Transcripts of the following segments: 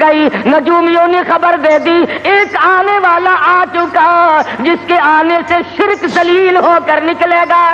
گئی، نجومیوں نے خبر دے دی ایک آنے والا آ چکا جس کے آنے سے شرک ذلیل ہو کر نکلے گا۔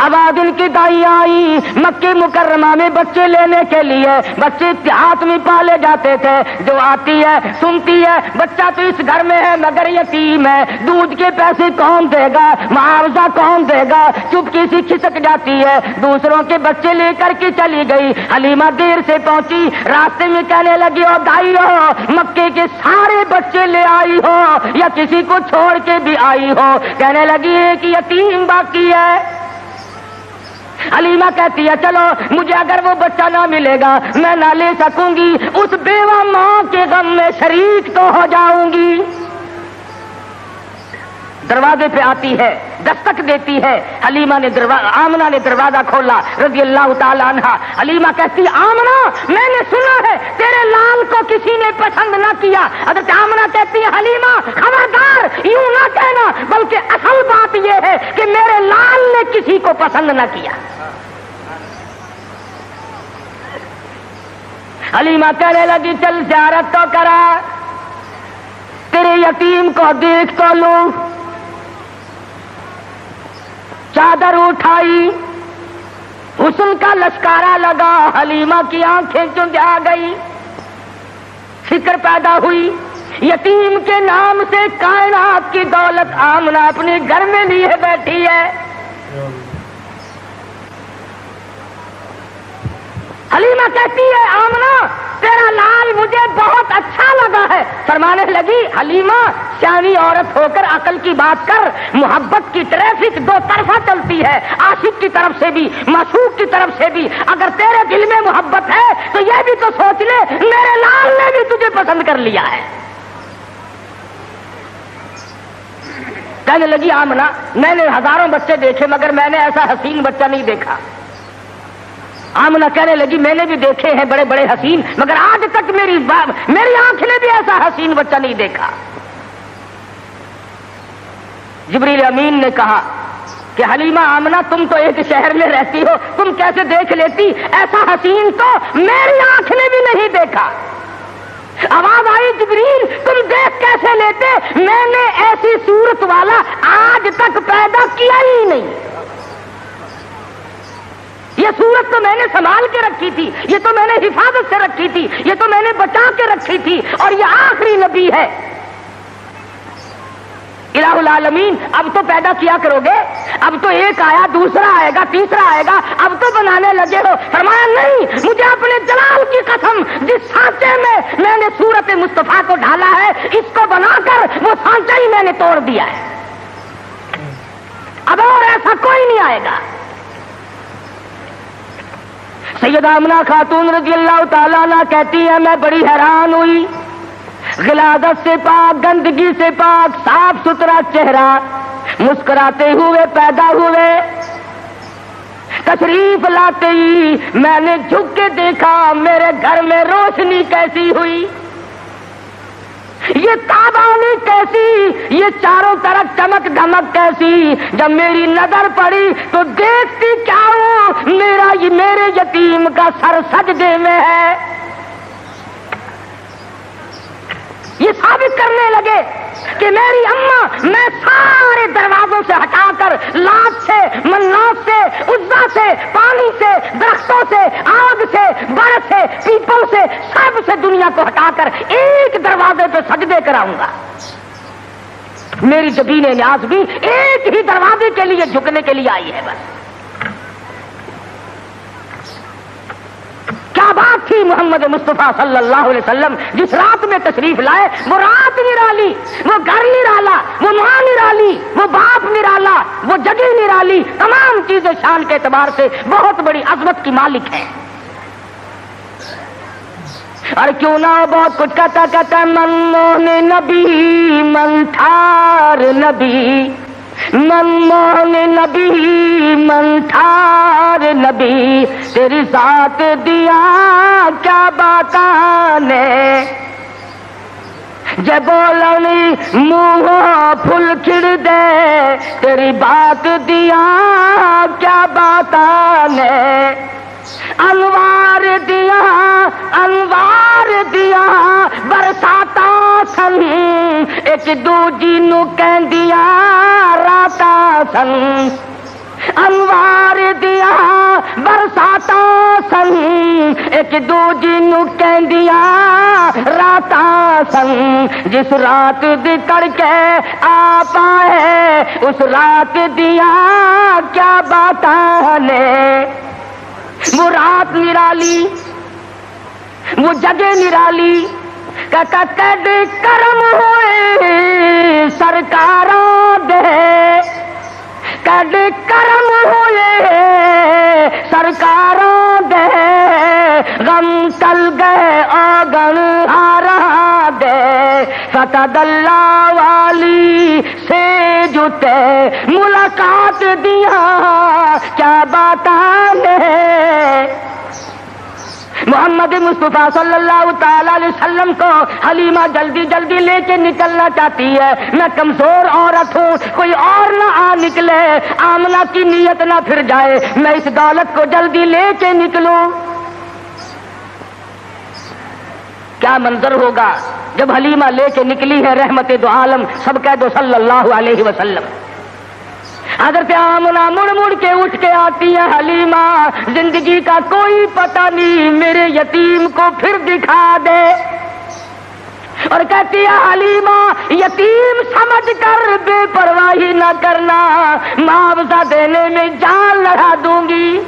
اب ان کی دائی آئی مکہ مکرمہ میں بچے لینے کے لیے، بچے ہاتھ میں پالے جاتے تھے، جو آتی ہے سنتی ہے بچہ تو اس گھر میں ہے مگر یتیم ہے، دودھ کے پیسے کون دے گا، معاوضہ کون دے گا، چپکی سی کھسک جاتی ہے، دوسروں کے بچے لے کر کے چلی گئی۔ حلیمہ دیر سے پہنچی، راستے میں کہنے لگی او دائی ہو مکے کے سارے بچے لے آئی ہو یا کسی کو چھوڑ کے بھی آئی ہو؟ کہنے لگی ایک یتیم باقی ہے۔ حلیمہ کہتی ہے چلو مجھے اگر وہ بچہ نہ ملے گا میں نہ لے سکوں گی، اس بیوہ ماں کے غم میں شریک تو ہو جاؤں گی۔ دروازے پہ آتی ہے، دستک دیتی ہے، حلیمہ نے آمنہ نے دروازہ کھولا رضی اللہ تعالی عنہ۔ حلیمہ کہتی آمنہ میں نے سنا ہے تیرے لال کو کسی نے پسند نہ کیا۔ حضرت آمنہ کہتی ہے حلیمہ خبردار یوں نہ کہنا، بلکہ اصل بات یہ ہے کہ میرے لال نے کسی کو پسند نہ کیا۔ حلیمہ کہنے لگی چل زیارت تو کرا، تیرے یتیم کو دیکھ تو لوں۔ چادر اٹھائی، حسن کا لشکارا لگا، حلیمہ کی آنکھیں چند آ گئی، فکر پیدا ہوئی یتیم کے نام سے کائنات کی دولت آمنہ اپنے گھر میں لیے بیٹھی ہے۔ حلیمہ کہتی ہے آمنہ تیرا لال مجھے بہت اچھا لگا ہے۔ فرمانے لگی حلیمہ سیانی عورت ہو کر عقل کی بات کر، محبت کی ٹریفک دو طرفہ چلتی ہے، عاشق کی طرف سے بھی معشوق کی طرف سے بھی۔ اگر تیرے دل میں محبت ہے تو یہ بھی تو سوچ لے میرے لال نے بھی تجھے پسند کر لیا ہے۔ کہنے لگی آمنہ میں نے ہزاروں بچے دیکھے مگر میں نے ایسا حسین بچہ نہیں دیکھا۔ آمنہ کہنے لگی میں نے بھی دیکھے ہیں بڑے بڑے حسین مگر آج تک میری آنکھ نے بھی ایسا حسین بچہ نہیں دیکھا۔ جبریل امین نے کہا کہ حلیمہ آمنہ تم تو ایک شہر میں رہتی ہو، تم کیسے دیکھ لیتی؟ ایسا حسین تو میری آنکھ نے بھی نہیں دیکھا۔ آواز آئی جبریل تم دیکھ کیسے لیتے؟ میں نے ایسی صورت والا آج تک پیدا کیا ہی نہیں۔ یہ صورت تو میں نے سنبھال کے رکھی تھی، یہ تو میں نے حفاظت سے رکھی تھی، یہ تو میں نے بچا کے رکھی تھی، اور یہ آخری نبی ہے۔ الہ العالمین اب تو پیدا کیا کرو گے، اب تو ایک آیا دوسرا آئے گا تیسرا آئے گا، اب تو بنانے لگے ہو۔ فرمایا نہیں، مجھے اپنے جلال کی قسم جس سانچے میں نے صورت مصطفیٰ کو ڈالا ہے اس کو بنا کر وہ سانچہ ہی میں نے توڑ دیا ہے، اب اور ایسا کوئی نہیں آئے گا۔ سیدہ آمنہ خاتون رضی اللہ تعالیٰ عنہ کہتی ہے میں بڑی حیران ہوئی، غلاظت سے پاک، گندگی سے پاک، صاف ستھرا چہرہ، مسکراتے ہوئے پیدا ہوئے، تشریف لاتے ہی میں نے جھک کے دیکھا میرے گھر میں روشنی کیسی ہوئی، یہ تابانی کیسی، یہ چاروں طرف چمک دھمک کیسی۔ جب میری نظر پڑی تو دیکھتی کیا ہوں، میرے یتیم کا سر سجدے میں ہے۔ یہ ثابت کرنے لگے کہ میری اماں میں سارے دروازوں سے ہٹا کر لات سے، منات سے، عزا سے، پانی سے، درختوں سے، آگ سے، برف سے، پیپل سے، سب سے دنیا کو ہٹا کر ایک دروازے پہ سجدے کراؤں گا۔ میری جبین نیاز بھی ایک ہی دروازے کے لیے جھکنے کے لیے آئی ہے بس۔ کیا بات تھی محمد مصطفیٰ صلی اللہ علیہ وسلم جس رات میں تشریف لائے، وہ رات نرالی، وہ گھر نرالا، وہ ماں نرالی، وہ باپ نرالا، وہ جگہ نرالی، تمام چیزیں شان کے اعتبار سے بہت بڑی عظمت کی مالک ہیں۔ اور کیوں نہ بہت کچھ کہتا من موہن نبی من ٹھار نبی، من موہن نبی من ٹھار نبی، تیری ذات دیا کیا باتانے، جب بولنی منہ پھل کھڑ دے، تیری بات دیا کیا باتانے، انوار دیا انوار دیا برساتا سن ایک دوجی نو کہندیاں راتا سن انوار دیا برساتا سن ایک دوجی نو کہندیاں راتا سن جس رات دی کر کے آپ آئے اس رات دیا کیا باتاں نے وہ رات نرالی وہ جگہ نرالی کد کرم ہوئے سرکاراں دے کد کرم ہوئے سرکاراں دے غم ٹل گئے آگن ہارا دے فتح اللہ والی سے جتے ملاقات دیا کیا باتاں نے محمد مصطفیٰ صلی اللہ تعالی علیہ وسلم کو حلیمہ جلدی جلدی لے کے نکلنا چاہتی ہے. میں کمزور عورت ہوں, کوئی اور نہ آ نکلے, آمنہ کی نیت نہ پھر جائے, میں اس دولت کو جلدی لے کے نکلوں. کیا منظر ہوگا جب حلیمہ لے کے نکلی ہے رحمت دو عالم, سب کہہ دو صلی اللہ علیہ وسلم. حضرت آمنہ مڑ مڑ کے اٹھ کے آتی ہے, حلیمہ زندگی کا کوئی پتہ نہیں, میرے یتیم کو پھر دکھا دے. اور کہتی ہے حلیمہ یتیم سمجھ کر بے پرواہی نہ کرنا, معاوضہ دینے میں جان لڑا دوں گی,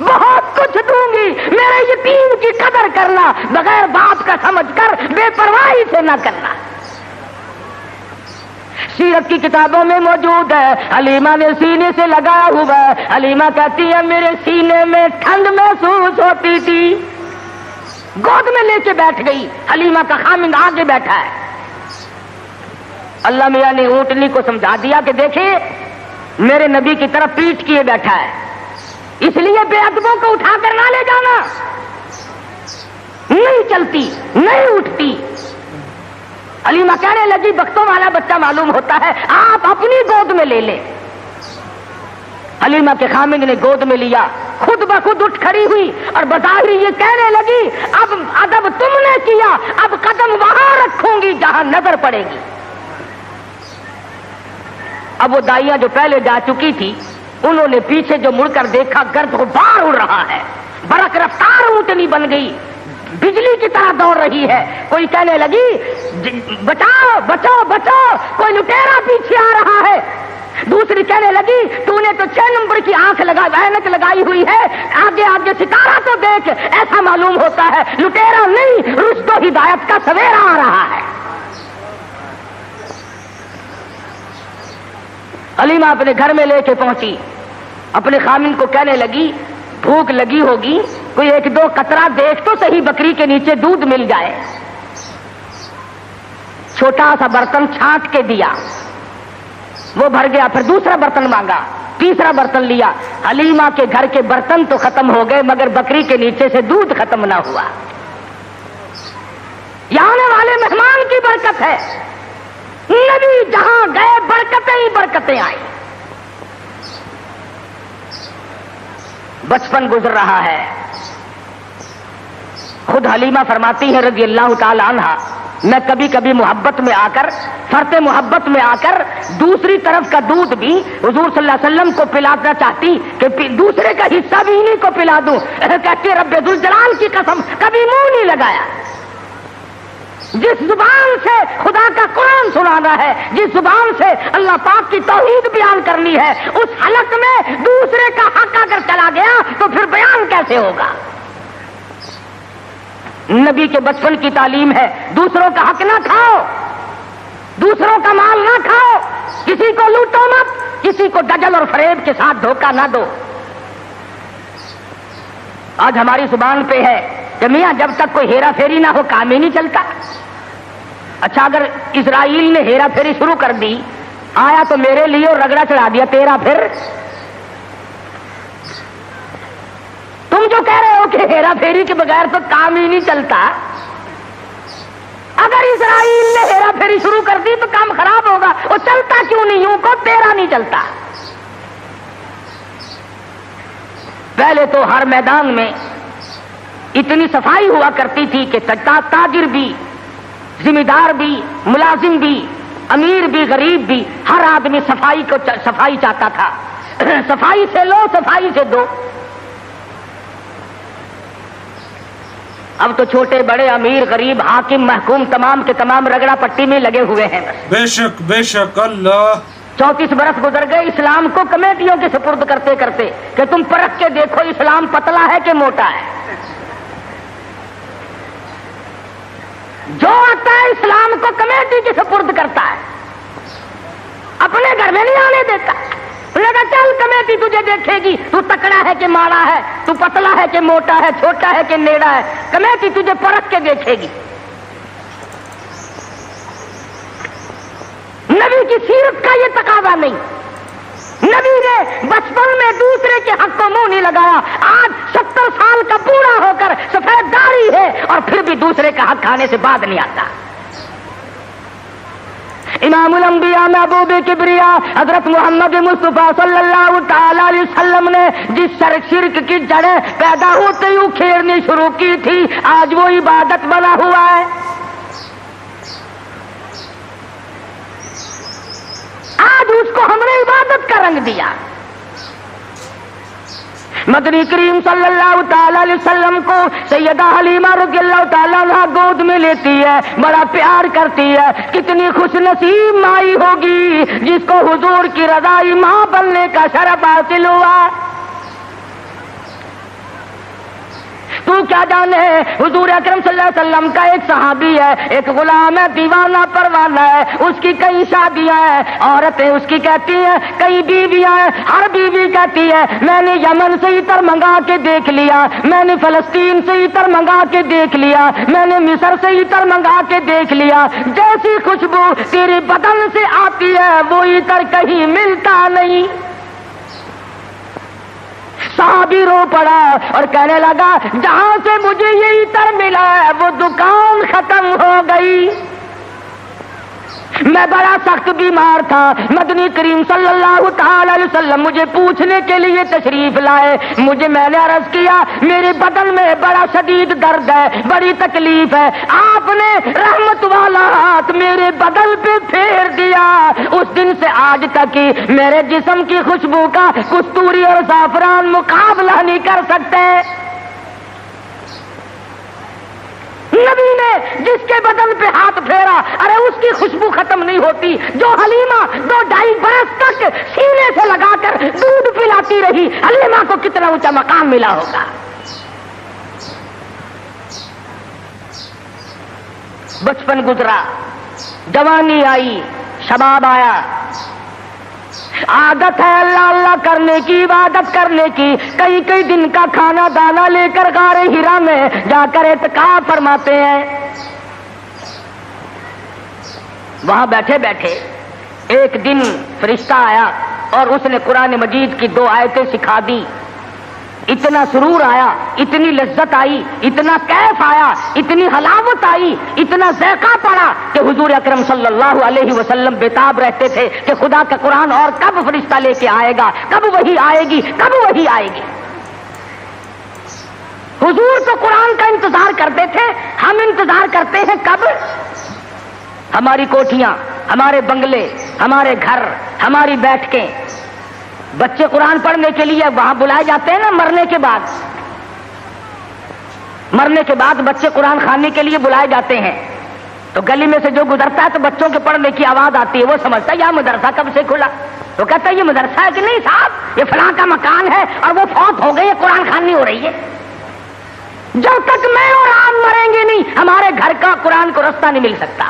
بہت کچھ دوں گی, میرے یتیم کی قدر کرنا, بغیر باپ کا سمجھ کر بے پرواہی سے نہ کرنا. سیرت کی کتابوں میں موجود ہے, حلیمہ نے سینے سے لگایا ہوا ہے. حلیمہ کہتی ہے میرے سینے میں ٹھنڈ محسوس ہوتی تھی, گود میں لے کے بیٹھ گئی. حلیمہ کا خامند آگے بیٹھا ہے. اللہ میاں نے اونٹنی کو سمجھا دیا کہ دیکھیں میرے نبی کی طرف پیٹ کیے بیٹھا ہے, اس لیے بے ادبوں کو اٹھا کر نہ لے جانا. نہیں چلتی نہیں اٹھتی. حلیمہ کہنے لگی بختوں والا بچہ معلوم ہوتا ہے, آپ اپنی گود میں لے لیں. حلیمہ کے خامند نے گود میں لیا, خود بخود اٹھ کھڑی ہوئی اور بظاہر یہ کہنے لگی اب ادب تم نے کیا, اب قدم وہاں رکھوں گی جہاں نظر پڑے گی. اب وہ دائیاں جو پہلے جا چکی تھی انہوں نے پیچھے جو مڑ کر دیکھا, گرد غبار اڑ رہا ہے, برق رفتار اونٹنی بن گئی, بجلی کی طرح دوڑ رہی ہے. کوئی کہنے لگی بچاؤ بچاؤ بچاؤ, کوئی لٹیرا پیچھے آ رہا ہے. دوسری کہنے لگی تو نے تو 6 نمبر کی آنکھ اینک لگائی ہوئی ہے, آگے آگے ستارہ تو دیکھ, ایسا معلوم ہوتا ہے لٹیرا نہیں رشد و ہدایت کا سویرا آ رہا ہے. حلیمہ اپنے گھر میں لے کے پہنچی, اپنے خامند کو کہنے لگی بھوک لگی ہوگی, کوئی 1-2 قطرہ دیکھ تو صحیح بکری کے نیچے دودھ مل جائے. چھوٹا سا برتن چھانٹ کے دیا, وہ بھر گیا. پھر دوسرا برتن مانگا, تیسرا برتن لیا. حلیمہ کے گھر کے برتن تو ختم ہو گئے مگر بکری کے نیچے سے دودھ ختم نہ ہوا. یہ آنے والے مہمان کی برکت ہے, نبی جہاں گئے برکتیں ہی برکتیں آئی. بچپن گزر رہا ہے. خود حلیمہ فرماتی ہے رضی اللہ تعالی عنہ, میں کبھی کبھی محبت میں آ کر, فرط محبت میں آ کر دوسری طرف کا دودھ بھی حضور صلی اللہ علیہ وسلم کو پلانا چاہتی کہ دوسرے کا حصہ بھی انہیں کو پلا دوں. کہتی رب ذوالجلال کی قسم کبھی منہ نہیں لگایا. جس زبان سے خدا کا قرآن سنانا ہے, جس زبان سے اللہ پاک کی توحید بیان کرنی ہے, اس حلق میں دوسرے کا حق اگر چلا گیا تو پھر بیان کیسے ہوگا. نبی کے بچپن کی تعلیم ہے دوسروں کا حق نہ کھاؤ, دوسروں کا مال نہ کھاؤ, کسی کو لوٹو مت, کسی کو دجل اور فریب کے ساتھ دھوکہ نہ دو. آج ہماری زبان پہ ہے کہ میاں جب تک کوئی ہیرا پھیری نہ ہو کام ہی نہیں چلتا. اچھا اگر اسرائیل نے ہیرا پھیری شروع کر دی, آیا تو میرے لیے اور رگڑا چڑھا دیا تیرا, پھر تم جو کہہ رہے ہو کہ ہیرا پھیری کے بغیر تو کام ہی نہیں چلتا, اگر اسرائیل نے ہیرا پھیری شروع کر دی تو کام خراب ہوگا. وہ چلتا کیوں نہیں یوں کو, تیرا نہیں چلتا. پہلے تو ہر میدان میں اتنی صفائی ہوا کرتی تھی کہ تاجر بھی، ذمہ دار بھی، ملازم بھی، امیر بھی، غریب بھی، ہر آدمی صفائی چاہتا تھا. صفائی سے لو، صفائی سے دو. اب تو چھوٹے بڑے، امیر غریب، حاکم محکوم، تمام کے تمام رگڑا پٹی میں لگے ہوئے ہیں. بے شک بے شک. اللہ 34 برس گزر گئے اسلام کو کمیٹیوں کے سپرد کرتے کرتے کہ تم پرکھ کے دیکھو اسلام پتلا ہے کہ موٹا ہے. جو آتا ہے اسلام کو کمیٹی کے سپرد کرتا ہے، اپنے گھر میں نہیں آنے دیتا. لگا چل کمیٹی تجھے دیکھے گی، تو تکڑا ہے کہ ماڑا ہے، تو پتلا ہے کہ موٹا ہے، چھوٹا ہے کہ نیڑا ہے. کمیٹی تجھے پرکھ کے دیکھے گی. نبی کی سیرت کا یہ تقاضا نہیں. نبی نے بچپن میں دوسرے کے حق کو منہ نہیں لگایا. آج 70 سال کا بوڑھا ہو کر سفید داڑھی ہے اور پھر بھی دوسرے کا حق کھانے سے بعد نہیں آتا. امام الانبیاء محبوب کبریا حضرت محمد مصطفیٰ صلی اللہ تعالی علیہ وسلم نے جس شرک کی جڑیں پیدا ہوتے ہی اکھیڑنی شروع کی تھی، آج وہ عبادت بنا ہوا ہے. آج اس کو ہم نے عبادت کا رنگ دیا. مدنی کریم صلی اللہ تعالی علیہ وسلم کو سیدہ حلیمہ رضی اللہ تعالیٰ عنہا گود میں لیتی ہے، بڑا پیار کرتی ہے. کتنی خوش نصیب مائی ہوگی جس کو حضور کی رضائی ماں بننے کا شرف حاصل ہوا. تو کیا جانے حضور اکرم صلی اللہ علیہ وسلم کا ایک صحابی ہے، ایک غلام ہے، دیوانہ پروانہ ہے، اس کی کئی شادیاں ہیں، عورتیں اس کی کہتی ہیں، کئی بیویاں ہیں. ہر بیوی کہتی ہے میں نے یمن سے عطر منگا کے دیکھ لیا، میں نے فلسطین سے عطر منگا کے دیکھ لیا، میں نے مصر سے عطر منگا کے دیکھ لیا، جیسی خوشبو تیرے بدن سے آتی ہے وہ عطر کہیں ملتا نہیں. صحابی رو پڑا اور کہنے لگا جہاں سے مجھے یہ عطر ملا ہے وہ دکان ختم ہو گئی. میں بڑا سخت بیمار تھا. مدنی کریم صلی اللہ تعالی علیہ وسلم مجھے پوچھنے کے لیے تشریف لائے. میں نے عرض کیا میرے بدن میں بڑا شدید درد ہے، بڑی تکلیف ہے. آپ نے رحمت والا ہاتھ میرے بدن پہ پھیر دیا. اس دن سے آج تک ہی میرے جسم کی خوشبو کا کستوری اور زعفران مقابلہ نہیں کر سکتے. نبی نے جس کے بدن پہ ہاتھ پھیرا، ارے اس کی خوشبو ختم نہیں ہوتی. جو حلیمہ 2-2.5 برس تک سینے سے لگا کر دودھ پلاتی رہی، حلیمہ کو کتنا اونچا مقام ملا ہوگا. بچپن گزرا، جوانی آئی، شباب آیا. عادت ہے اللہ اللہ کرنے کی، عبادت کرنے کی. کئی دن کا کھانا دانا لے کر غار ہرا میں جا کر اعتکاف فرماتے ہیں. وہاں بیٹھے بیٹھے ایک دن فرشتہ آیا اور اس نے قرآن مجید کی 2 آیتیں سکھا دی. اتنا سرور آیا، اتنی لذت آئی، اتنا کیف آیا، اتنی حلاوت آئی، اتنا ذائقہ پڑا کہ حضور اکرم صلی اللہ علیہ وسلم بےتاب رہتے تھے کہ خدا کا قرآن اور کب فرشتہ لے کے آئے گا، کب وہی آئے گی، کب وہی آئے گی. حضور تو قرآن کا انتظار کرتے تھے، ہم انتظار کرتے ہیں کب. ہماری کوٹھیاں، ہمارے بنگلے، ہمارے گھر، ہماری بیٹھکیں، بچے قرآن پڑھنے کے لیے وہاں بلائے جاتے ہیں نا. مرنے کے بعد بچے قرآن خانے کے لیے بلائے جاتے ہیں. تو گلی میں سے جو گزرتا ہے تو بچوں کے پڑھنے کی آواز آتی ہے، وہ سمجھتا ہے یہ مدرسہ کب سے کھلا. تو کہتا ہے یہ مدرسہ ہے کہ نہیں صاحب، یہ فلاں کا مکان ہے اور وہ فوت ہو گئی ہے، قرآن خوانی ہو رہی ہے. جب تک میں اور آپ مریں گے نہیں ہمارے گھر کا قرآن کو رستہ نہیں مل سکتا.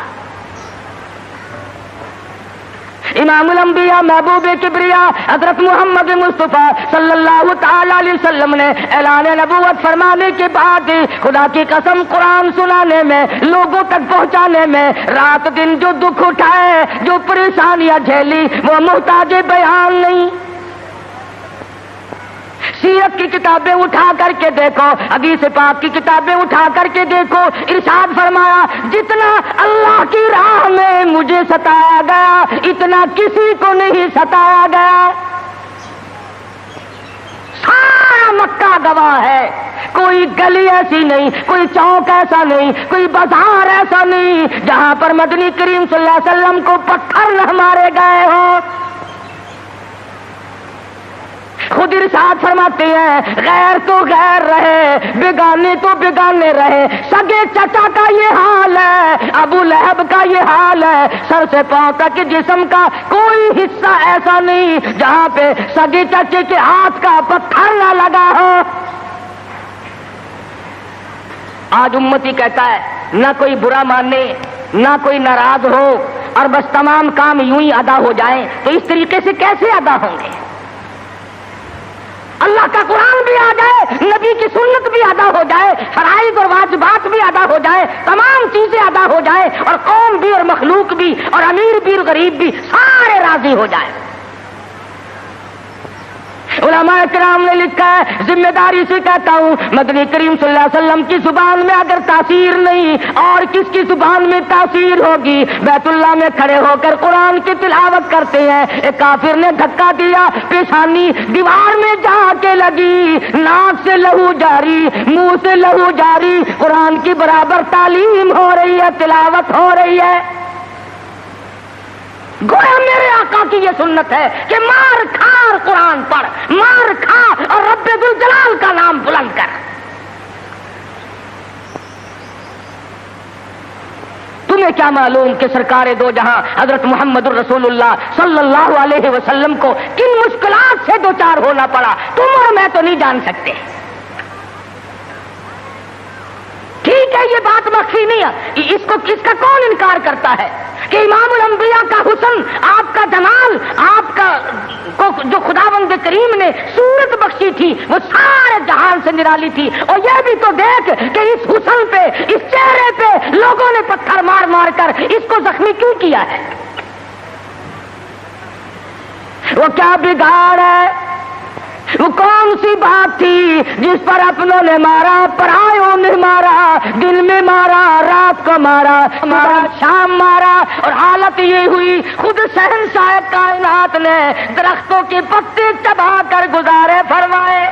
امام الانبیاء محبوب کبریا حضرت محمد مصطفیٰ صلی اللہ تعالی علیہ وسلم نے اعلان نبوت فرمانے کے بعد خدا کی قسم قرآن سنانے میں، لوگوں تک پہنچانے میں، رات دن جو دکھ اٹھائے، جو پریشانیاں جھیلی، وہ محتاج بیان نہیں. سیرت کی کتابیں اٹھا کر کے دیکھو، حدیث پاک کی کتابیں اٹھا کر کے دیکھو. ارشاد فرمایا جتنا اللہ کی راہ میں مجھے ستایا گیا اتنا کسی کو نہیں ستایا گیا. سارا مکہ گواہ ہے، کوئی گلی ایسی نہیں، کوئی چوک ایسا نہیں، کوئی بازار ایسا نہیں جہاں پر مدنی کریم صلی اللہ علیہ وسلم کو پتھر نہ مارے گئے ہوں۔ خود ارشاد فرماتے ہیں غیر تو غیر رہے، بیگانے تو بیگانے رہے، سگے چچا کا یہ حال ہے، ابو لہب کا یہ حال ہے، سر سے پاؤں تک جسم کا کوئی حصہ ایسا نہیں جہاں پہ سگے چچے کے ہاتھ کا پتھر نہ لگا ہو۔ آج امتی کہتا ہے نہ کوئی برا مانے، نہ کوئی ناراض ہو، اور بس تمام کام یوں ہی ادا ہو جائیں، تو اس طریقے سے کیسے ادا ہوں گے؟ اللہ کا قرآن بھی آ جائے، نبی کی سنت بھی ادا ہو جائے، فرائض اور واجبات بھی ادا ہو جائے، تمام چیزیں ادا ہو جائیں، اور قوم بھی اور مخلوق بھی اور امیر بھی اور غریب بھی سارے راضی ہو جائیں۔ علماء کرام نے لکھا ہے، ذمہ داری سے کہتا ہوں، مدنی کریم صلی اللہ علیہ وسلم کی زبان میں اگر تاثیر نہیں اور کس کی زبان میں تاثیر ہوگی؟ بیت اللہ میں کھڑے ہو کر قرآن کی تلاوت کرتے ہیں، ایک کافر نے دھکا دیا، پیشانی دیوار میں جا کے لگی، ناک سے لہو جاری، منہ سے لہو جاری، قرآن کی برابر تعلیم ہو رہی ہے، تلاوت ہو رہی ہے۔ گویا میرے آقا کی یہ سنت ہے کہ مار کھا اور قرآن پڑھ، مار کھا اور رب ذوالجلال کا نام بلند کر۔ تمہیں کیا معلوم کہ سرکار دو جہاں حضرت محمد الرسول اللہ صلی اللہ علیہ وسلم کو کن مشکلات سے دوچار ہونا پڑا؟ تم اور میں تو نہیں جان سکتے۔ ٹھیک ہے، یہ بات مخفی نہیں ہے، اس کا کون انکار کرتا ہے کہ امام الانبیاء کا حسن، آپ کا جمال، آپ کا جو خداوند کریم نے صورت بخشی تھی وہ سارے جہان سے نرالی تھی۔ اور یہ بھی تو دیکھ کہ اس حسن پہ، اس چہرے پہ لوگوں نے پتھر مار مار کر اس کو زخمی کیوں کیا ہے؟ وہ کیا بگاڑ ہے؟ وہ کون سی بات تھی جس پر اپنوں نے مارا، پرایوں نے مارا، دن میں مارا، رات کو مارا، شام مارا، اور حالت یہ ہوئی خود شہنشاہ کائنات نے درختوں کے پتے چبا کر گزارے فرمائے۔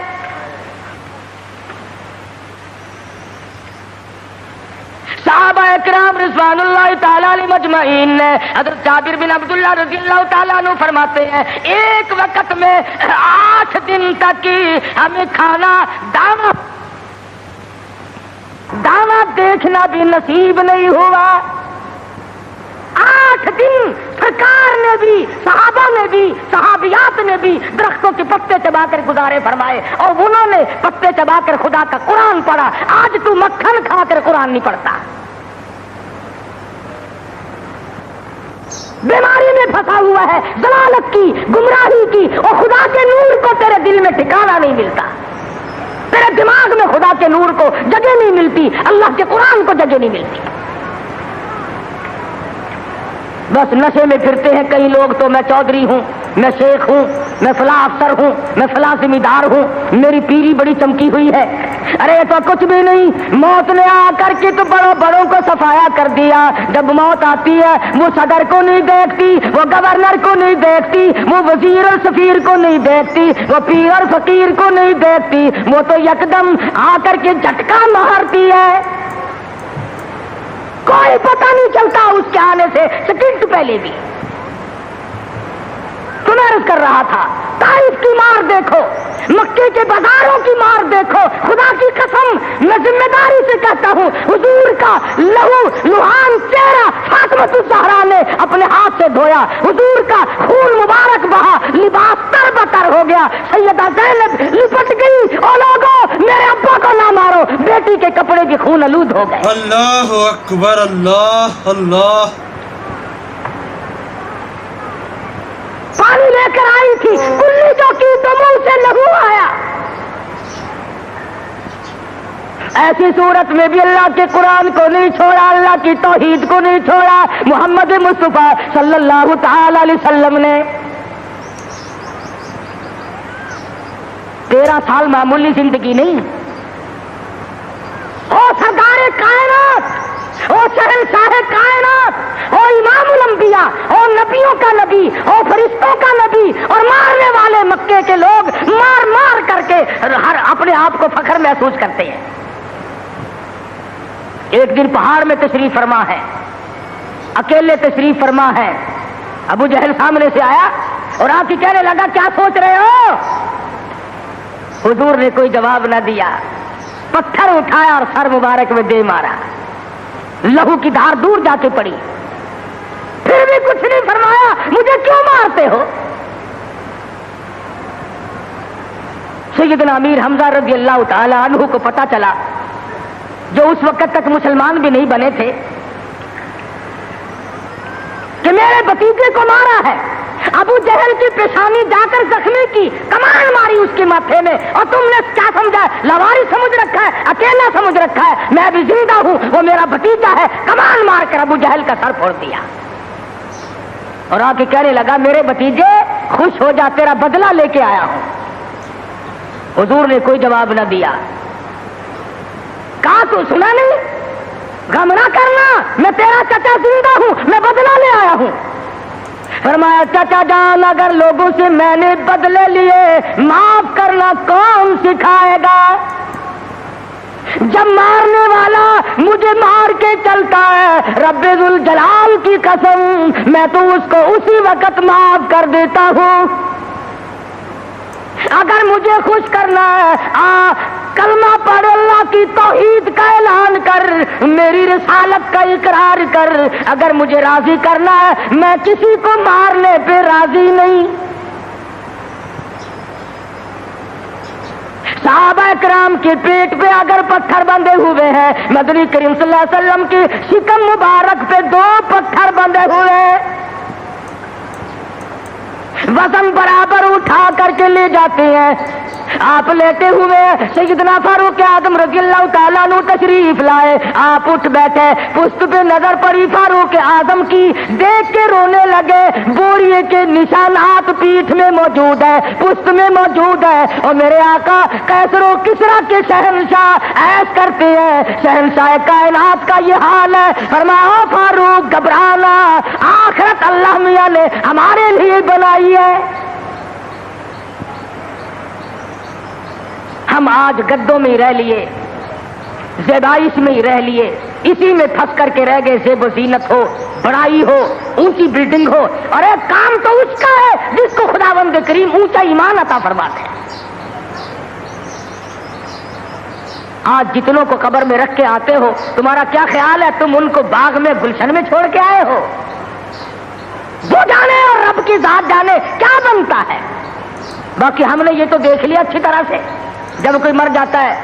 صحابہ اکرام رضوان اللہ تعالیٰ علیہ مجمعین نے، حضرت جابر بن عبداللہ رضی اللہ تعالیٰ عنہ فرماتے ہیں، ایک وقت میں 8 دن تک ہمیں کھانا دانا دیکھنا بھی نصیب نہیں ہوا۔ 8 دن سرکار نے بھی، صحابہ نے بھی، صحابیات نے بھی درختوں کے پتے چبا کر گزارے فرمائے، اور انہوں نے پتے چبا کر خدا کا قرآن پڑھا۔ آج تو مکھن کھا کر قرآن نہیں پڑھتا، بیماری میں پھنسا ہوا ہے، ضلالت کی، گمراہی کی، اور خدا کے نور کو تیرے دل میں ٹھکانا نہیں ملتا، تیرے دماغ میں خدا کے نور کو جگہ نہیں ملتی، اللہ کے قرآن کو جگہ نہیں ملتی۔ بس نشے میں پھرتے ہیں کئی لوگ، تو میں چودھری ہوں، میں شیخ ہوں، میں فلاں افسر ہوں، میں فلاں ذمہ دار ہوں، میری پیری بڑی چمکی ہوئی ہے۔ ارے تو کچھ بھی نہیں، موت نے آ کر کے تو بڑوں کو صفایا کر دیا۔ جب موت آتی ہے وہ صدر کو نہیں دیکھتی، وہ گورنر کو نہیں دیکھتی، وہ وزیر اور سفیر کو نہیں دیکھتی، وہ پیر اور فقیر کو نہیں دیکھتی، وہ تو یکدم آ کر کے جھٹکا مارتی ہے، کوئی پتہ نہیں چلتا اس کے آنے سے سیکنڈ پہلے بھی۔ تم عرض کر رہا تھا، طائف کی مار دیکھو، مکے کے بازاروں کی مار دیکھو، خدا کی قسم میں ذمہ داری سے کہتا ہوں، حضور کا لہو لہان چہرہ فاطمہ الزہرا نے اپنے ہاتھ سے دھویا، حضور کا خون مبارک بہا، لباس تر بتر ہو گیا، سیدہ زینب لپٹ گئی، او لوگوں میرے ابا کو نہ مارو، بیٹی کے کپڑے بھی خون آلود ہو گئے۔ اللہ اکبر، اللہ اللہ۔ پانی لے کر آئی تھی، کلی جو کی تو منہ سے لہو آیا۔ ایسی صورت میں بھی اللہ کے قرآن کو نہیں چھوڑا، اللہ کی توحید کو نہیں چھوڑا۔ محمد مصطفیٰ صلی اللہ تعالی علیہ وسلم نے 13 سال معمولی زندگی نہیں، او سردار کائنات، او شہنشاہ کائنات، او امام الانبیاء انبیاء اور نبیوں کا نبی اور فرشتوں کا نبی اور مارنے والے مکے کے لوگ مار مار کر کے ہر اپنے آپ کو فخر محسوس کرتے ہیں. ایک دن پہاڑ میں تشریف فرما ہے, اکیلے تشریف فرما ہے. ابو جہل سامنے سے آیا اور آ کے کہنے لگا کیا سوچ رہے ہو؟ حضور نے کوئی جواب نہ دیا, پتھر اٹھایا اور سر مبارک میں دے مارا. لہو کی دھار دور جا کے پڑی, پھر بھی کچھ نہیں فرمایا. مجھے کیوں مارتے ہو؟ سیدنا امیر حمزہ رضی اللہ تعالی عنہ کو پتا چلا, جو اس وقت تک مسلمان بھی نہیں بنے تھے, کہ میرے بھتیجے کو مارا ہے. ابو جہل کی پیشانی جا کر زخمی کی, کمان ماری اس کے ماتھے میں, اور تم نے کیا سمجھا ہے؟ لواری سمجھ رکھا ہے, اکیلا سمجھ رکھا ہے. میں بھی زندہ ہوں, وہ میرا بھتیجا ہے. کمان مار کر ابو جہل کا سر پھوڑ دیا اور آ کے کہنے لگا میرے بھتیجے خوش ہو جا, تیرا بدلہ لے کے آیا ہوں. حضور نے کوئی جواب نہ دیا. کہا تو سنا نہیں, غم نہ کرنا, میں تیرا چچا زندہ ہوں, میں بدلہ لے آیا ہوں. فرمایا چچا جان اگر لوگوں سے میں نے بدلے لیے معاف کرنا کون سکھائے گا؟ جب مارنے والا مجھے مار کے چلتا ہے, رب ذوالجلال کی قسم میں تو اس کو اسی وقت معاف کر دیتا ہوں. اگر مجھے خوش کرنا ہے کلمہ پڑھ, اللہ کی توحید کا اعلان کر, میری رسالت کا اقرار کر. اگر مجھے راضی کرنا ہے میں کسی کو مارنے پہ راضی نہیں. صحابہ کرام کے پیٹ پہ اگر پتھر بندھے ہوئے ہیں, مدنی کریم صلی اللہ علیہ وسلم کی شکم مبارک پہ 2 پتھر بندھے ہوئے ہیں, وزن برابر اٹھا کر کے لے جاتے ہیں. آپ لیتے ہوئے سیدنا فاروق اعظم رضی اللہ تعالیٰ عنہ تشریف لائے. آپ اٹھ بیٹھے, پشت پہ نظر پڑی فاروق اعظم کی, دیکھ کے رونے لگے. بوریے کے نشانات پیٹھ میں موجود ہے, پشت میں موجود ہے. اور میرے آقا کیسر و کسرا کے شہنشاہ ایش کرتے ہیں, شہنشاہ کائنات کا یہ حال ہے. فرمایا فاروق گھبرانا, آخرت اللہ میاں نے ہمارے لیے بنائی ہے. ہم آج گدوں میں ہی رہ لیے, زیبائش میں ہی رہ لیے, اسی میں پھنس کر کے رہ گئے. زیب و زینت ہو, بڑائی ہو, اونچی بلڈنگ ہو, اور ایک کام تو اس کا ہے جس کو خداوند کریم اونچا ایمان عطا فرماتے ہیں. آج جتنوں کو قبر میں رکھ کے آتے ہو, تمہارا کیا خیال ہے تم ان کو باغ میں گلشن میں چھوڑ کے آئے ہو؟ وہ جانے اور رب کی ذات جانے کیا بنتا ہے. باقی ہم نے یہ تو دیکھ لیا اچھی طرح سے, جب کوئی مر جاتا ہے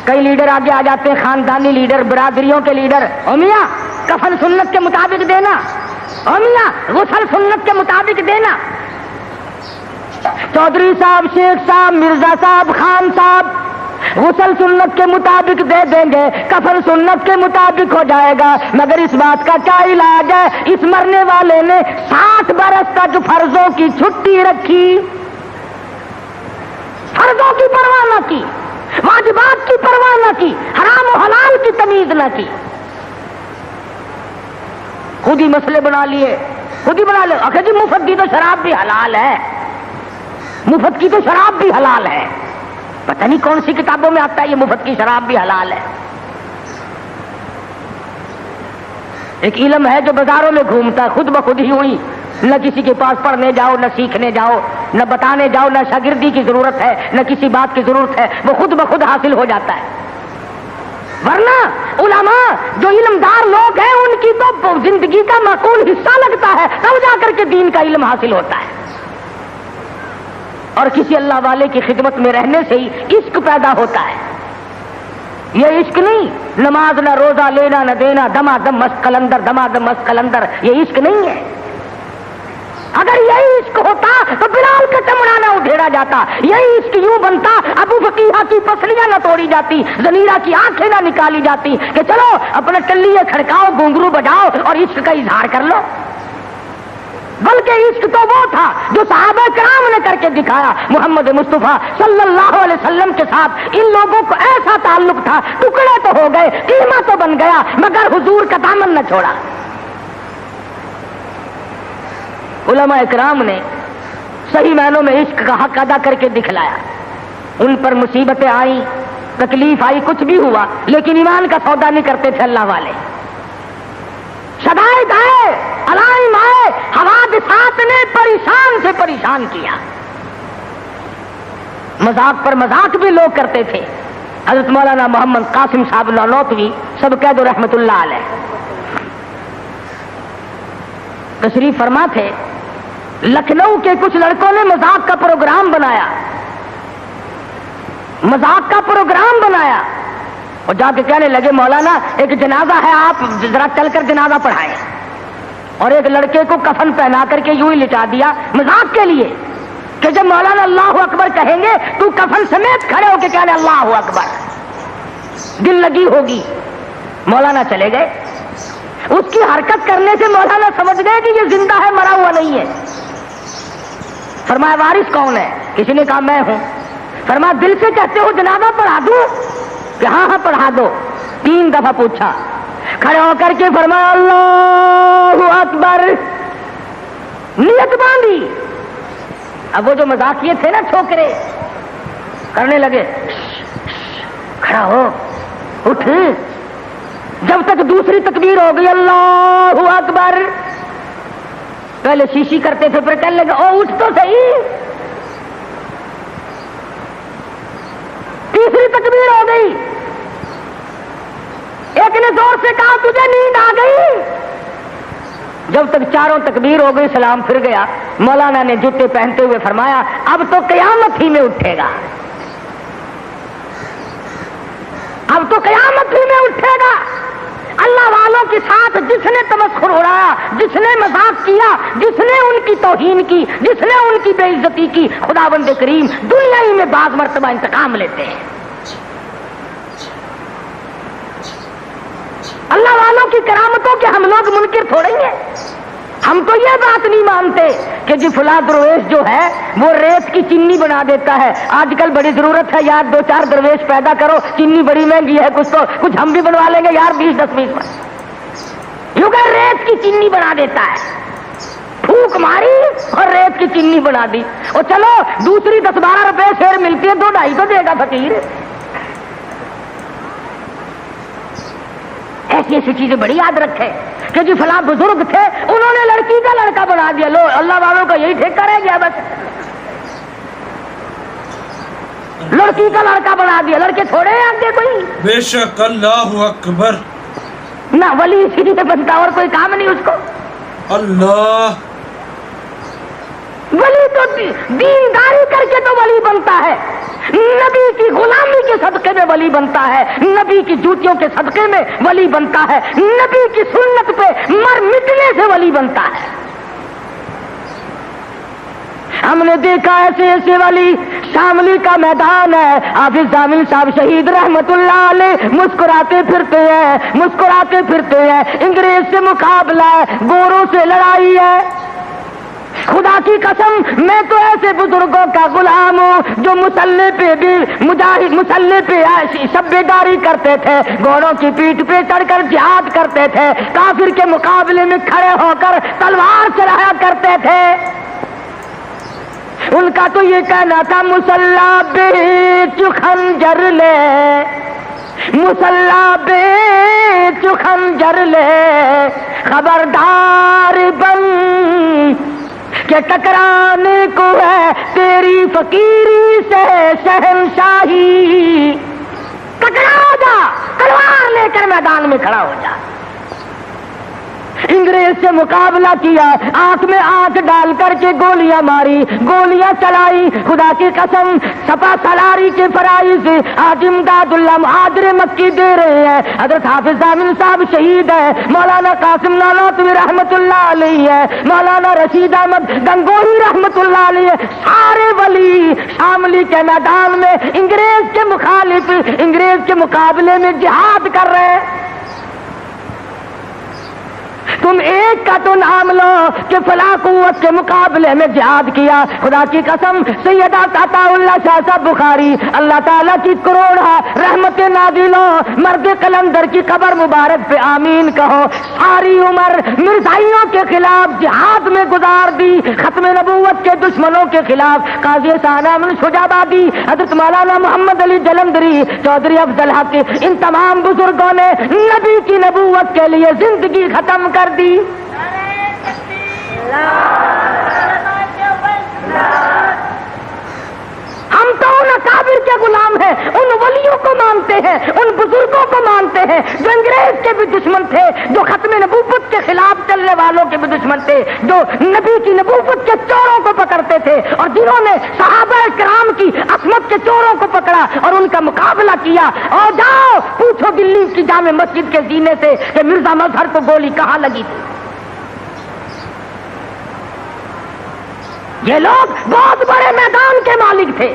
کئی لیڈر آگے آ جاتے ہیں, خاندانی لیڈر, برادریوں کے لیڈر. او میاں کفن سنت کے مطابق دینا, او میاں غسل سنت کے مطابق دینا. چودھری صاحب, شیخ صاحب, مرزا صاحب, خان صاحب غسل سنت کے مطابق دے دیں گے, کفن سنت کے مطابق ہو جائے گا. مگر اس بات کا کیا علاج ہے؟ اس مرنے والے نے 60 برس تک فرضوں کی چھٹی رکھی, فرضوں کی پرواہ نہ کی, واجبات کی پرواہ نہ کی, حرام و حلال کی تمیز نہ کی. خود ہی مسئلے بنا لیے, خود ہی بنا لے. آخر جی مفت کی تو شراب بھی حلال ہے, مفت کی تو شراب بھی حلال ہے. پتہ نہیں کون سی کتابوں میں آتا ہے یہ مفت کی شراب بھی حلال ہے. ایک علم ہے جو بازاروں میں گھومتا ہے, خود بخود ہی ہوئی, نہ کسی کے پاس پڑھنے جاؤ, نہ سیکھنے جاؤ, نہ بتانے جاؤ, نہ شاگردی کی ضرورت ہے, نہ کسی بات کی ضرورت ہے, وہ خود بخود حاصل ہو جاتا ہے. ورنہ علماء جو علمدار لوگ ہیں ان کی تو زندگی کا معقول حصہ لگتا ہے, تب جا کر کے دین کا علم حاصل ہوتا ہے. اور کسی اللہ والے کی خدمت میں رہنے سے ہی عشق پیدا ہوتا ہے. یہ عشق نہیں, نماز نہ روزہ, لینا نہ دینا, دما دم مست قلندر, دما دم مست قلندر, یہ عشق نہیں ہے. اگر یہی عشق ہوتا تو بلال کا چمڑا نہ ادھیڑا جاتا, یہی عشق یوں بنتا ابو فقیہ کی پسلیاں نہ توڑی جاتی, زنیرہ کی آنکھیں نہ نکالی جاتی کہ چلو اپنے ٹلیے کھڑکاؤ, گھنگرو بجاؤ اور عشق کا اظہار کر لو. بلکہ عشق تو وہ تھا جو صحابہ کرام نے کر کے دکھایا. محمد مصطفیٰ صلی اللہ علیہ وسلم کے ساتھ ان لوگوں کو ایسا تعلق تھا, ٹکڑے تو ہو گئے, قیمہ تو بن گیا, مگر حضور کا دامن نہ چھوڑا. علماء اکرام نے صحیح معنوں میں عشق کا حق ادا کر کے دکھلایا. ان پر مصیبتیں آئیں، تکلیف آئی، کچھ بھی ہوا، لیکن ایمان کا سودا نہیں کرتے تھے اللہ والے. شدائد آئے، علائم آئے، حوادثات نے پریشان سے پریشان کیا. مذاق پر مذاق بھی لوگ کرتے تھے. حضرت مولانا محمد قاسم صاحب نانوتوی سب قید رحمت اللہ علیہ تشریف فرما تھے. لکھنؤ کے کچھ لڑکوں نے مذاق کا پروگرام بنایا، مذاق کا پروگرام بنایا اور جا کے کہنے لگے مولانا ایک جنازہ ہے، آپ ذرا چل کر جنازہ پڑھائیں. اور ایک لڑکے کو کفن پہنا کر کے یوں ہی لٹا دیا مذاق کے لیے کہ جب مولانا اللہ اکبر کہیں گے تو کفن سمیت کھڑے ہو کے کہنے اللہ اکبر. دل لگی ہوگی. مولانا چلے گئے. اس کی حرکت کرنے سے مولانا سمجھ گئے کہ یہ زندہ ہے، مرا ہوا نہیں ہے. فرمایا وارث کون ہے؟ کسی نے کہا میں ہوں. فرمایا دل سے کہتے ہو جنازہ پڑھا دوں؟ کہ ہاں ہاں پڑھا دو. 3 دفعہ پوچھا. کھڑے ہو کر کے فرمایا اللہ اکبر. نیت باندھی. اب وہ جو مذاقیے تھے نا چھوکرے کرنے لگے کھڑا ہو اٹھ. جب تک دوسری تکبیر ہو گئی اللہ اکبر. پہلے شیشی کرتے تھے پھر کہنے لگے او اٹھ تو صحیح. تیسری تکبیر ہو گئی. ایک نے زور سے کہا تجھے نیند آ گئی. جب تک 4 تکبیر ہو گئی سلام پھر گیا. مولانا نے جوتے پہنتے ہوئے فرمایا اب تو قیامت ہی میں اٹھے گا، اب تو قیامت ہی میں اٹھے گا. اللہ والوں کے ساتھ جس نے تمسخر اڑایا، جس نے مذاق کیا، جس نے ان کی توہین کی، جس نے ان کی بے عزتی کی، خداوند کریم دنیا ہی میں بعض مرتبہ انتقام لیتے ہیں. اللہ والوں کی کرامتوں کے ہم لوگ منکر تھوڑے ہیں. ہم تو یہ بات نہیں مانتے کہ جی فلاں درویش جو ہے وہ ریت کی چینی بنا دیتا ہے. آج کل بڑی ضرورت ہے یار 2-4 درویش پیدا کرو، چینی بڑی مہنگی ہے، کچھ ہم بھی بنوا لیں گے یار 20-10 میں. یوں کہ ریت کی چینی بنا دیتا ہے. پھونک ماری اور ریت کی چینی بنا دی. اور چلو دوسری 10-12 روپے شیر ملتی ہے، 2-2.5 تو دے گا فقیر. ایسی ایسی چیزیں بڑی یاد رکھے کہ جی فلاں بزرگ تھے انہوں نے لڑکی کا لڑکا بنا دیا. لو اللہ والوں کا یہی ٹھیکہ رہ گیا بس. لڑکی کا لڑکا بنا دیا. لڑکے تھوڑے ہیں آگے کوئی. بے شک اللہ اکبر. نہ ولی اسی لیے بنتا اور کوئی کام نہیں اس کو. اللہ ولی تو دینداری کر کے تو ولی بنتا ہے. نبی کی غلامی کے صدقے میں ولی بنتا ہے. نبی کی جوتیوں کے صدقے میں ولی بنتا ہے. نبی کی سنت پہ مر مٹنے سے ولی بنتا ہے. ہم نے دیکھا ایسے ایسے ولی. شاملی کا میدان ہے، حافظ ضامن صاحب شہید رحمت اللہ علیہ مسکراتے پھرتے ہیں، مسکراتے پھرتے ہیں. انگریز سے مقابلہ ہے، گوروں سے لڑائی ہے. خدا کی قسم میں تو ایسے بزرگوں کا غلام ہوں جو مسلح پہ بھی مجاہد، مسلح پہ شب بیداری کرتے تھے، گھوڑوں کی پیٹھ پہ چڑھ کر جہاد کرتے تھے، کافر کے مقابلے میں کھڑے ہو کر تلوار چلایا کرتے تھے. ان کا تو یہ کہنا تھا مسلح بیچ خنجر لے، مسلح بیچ خنجر لے، خبردار بن کہ ٹکرانے کو ہے تیری فقیری سے شہنشاہی. ٹکرا جا، تلوار لے کر میدان میں کھڑا ہو جا. انگریز سے مقابلہ کیا، آنکھ میں آنکھ ڈال کر کے گولیاں ماری، گولیاں چلائی. خدا کی قسم سپا سالاری کے فرائض آج امداد اللہ مہاجر مکی دے رہے ہیں. حضرت حافظ ضامن صاحب شہید ہے، مولانا قاسم نانوتوی رحمت اللہ علیہ ہے، مولانا رشید احمد گنگوہی رحمت اللہ علیہ ہے. سارے ولی شاملی کے میدان میں انگریز کے مخالف، انگریز کے مقابلے میں جہاد کر رہے ہیں. تم ایک کا تو نام لو کہ فلاں قوت کے مقابلے میں جہاد کیا. خدا کی قسم سیدہ عطا اللہ شاہ صاحب بخاری اللہ تعالیٰ کی کروڑا رحمت نازلو مرد قلندر کی قبر مبارک پہ آمین کہو. ساری عمر مرزائیوں کے خلاف جہاد میں گزار دی, ختم نبوت کے دشمنوں کے خلاف. قاضی ثانیہ من شجابادی, حضرت مولانا محمد علی جلندری, چودھری افضل حق, ان تمام بزرگوں نے نبی کی نبوت کے لیے زندگی ختم کر دی. ہم تو ان اکابر کے غلام ہیں, ان ولیوں کو مانتے ہیں, ان بزرگوں کو مانتے ہیں جو انگریز کے بھی دشمن تھے, جو ختم نبوت کے خلاف چلنے والوں کے بھی دشمن تھے, جو نبی کی نبوت کے چوروں کو پکڑتے تھے, اور جنہوں نے صحابہ کرام کی عصمت کے چوروں کو پکڑا اور ان کا مقابلہ کیا. اور جاؤ پوچھو دلی کی جامع مسجد کے زینے سے کہ مرزا مظہر کو گولی کہاں لگی تھی. یہ لوگ بہت بڑے میدان کے مالک تھے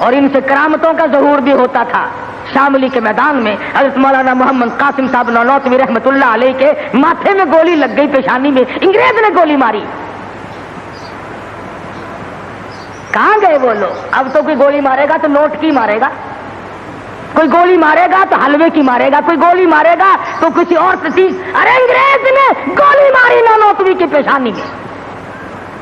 اور ان سے کرامتوں کا ظہور بھی ہوتا تھا. شاملی کے میدان میں حضرت مولانا محمد قاسم صاحب نانوتوی رحمت اللہ علیہ کے ماتھے میں گولی لگ گئی, پیشانی میں انگریز نے گولی ماری. کہاں گئے وہ لوگ؟ اب تو کوئی گولی مارے گا تو نوٹ کی مارے گا, کوئی گولی مارے گا تو حلوے کی مارے گا, کوئی گولی مارے گا تو کسی اور چیز. ارے انگریز نے گولی ماری نانوتوی کی پیشانی میں,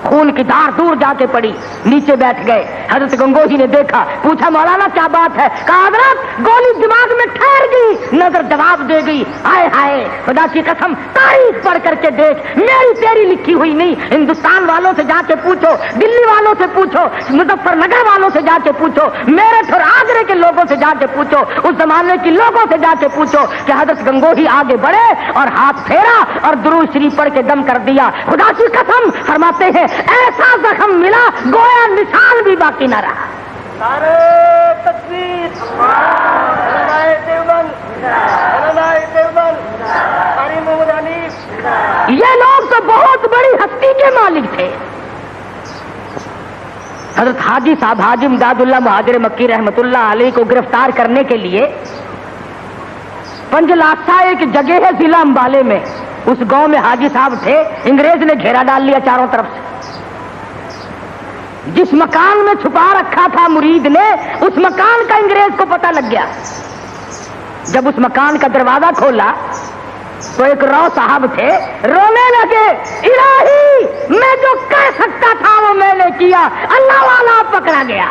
خون کی دھار دور جا کے پڑی, نیچے بیٹھ گئے. حضرت گنگوہی نے دیکھا, پوچھا مولانا کیا بات ہے؟ کہا حضرت گولی دماغ میں ٹھہر گئی. نظر جواب دے گئی, ہائے ہائے خدا کی قسم تاریخ پڑھ کر کے دیکھ, میری تیری لکھی ہوئی نہیں. ہندوستان والوں سے جا کے پوچھو, دلی والوں سے پوچھو, مظفر نگر والوں سے جا کے پوچھو, میرٹھ اور آگرے کے لوگوں سے جا کے پوچھو, اس زمانے کے لوگوں سے جا کے پوچھو کہ حضرت گنگوہی آگے بڑھے اور ہاتھ پھیرا اور درود شریف پڑھ کے دم کر دیا. خدا کی قسم فرماتے ہیں ایسا زخم ملا گویا نشان بھی باقی نہ رہا. یہ لوگ تو بہت بڑی ہستی کے مالک تھے. حضرت حاجی صاحب حاجی امداد اللہ مہاجر مکی رحمت اللہ علیہ کو گرفتار کرنے کے لیے پنجلاسا ایک جگہ ہے ضلع امبالے میں, اس گاؤں میں حاجی صاحب تھے. انگریز نے گھیرا ڈال لیا چاروں طرف سے. جس مکان میں چھپا رکھا تھا مرید نے, اس مکان کا انگریز کو پتہ لگ گیا. جب اس مکان کا دروازہ کھولا تو ایک رو صاحب تھے, رونے لگے, الہی میں جو کہہ سکتا تھا وہ میں نے کیا, اللہ والا پکڑا گیا.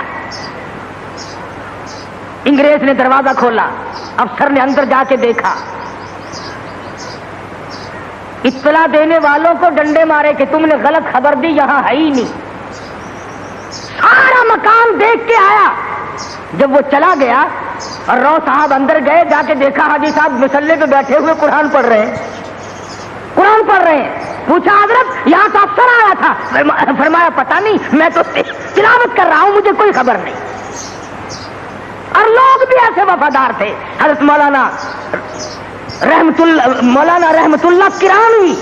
انگریز نے دروازہ کھولا, افسر نے اندر جا کے دیکھا, اطلاع دینے والوں کو ڈنڈے مارے کہ تم نے غلط خبر دی, یہاں ہے ہی نہیں. سارا مکان دیکھ کے آیا. جب وہ چلا گیا اور رو صاحب اندر گئے, جا کے دیکھا حاجی صاحب مسلے پہ بیٹھے ہوئے قرآن پڑھ رہے ہیں, قرآن پڑھ رہے ہیں. پوچھا حضرت یہاں تو افسر آیا تھا؟ فرمایا پتہ نہیں, میں تو تلاوت کر رہا ہوں, مجھے کوئی خبر نہیں. اور لوگ بھی ایسے وفادار تھے. حضرت مولانا رحمت اللہ کرانوی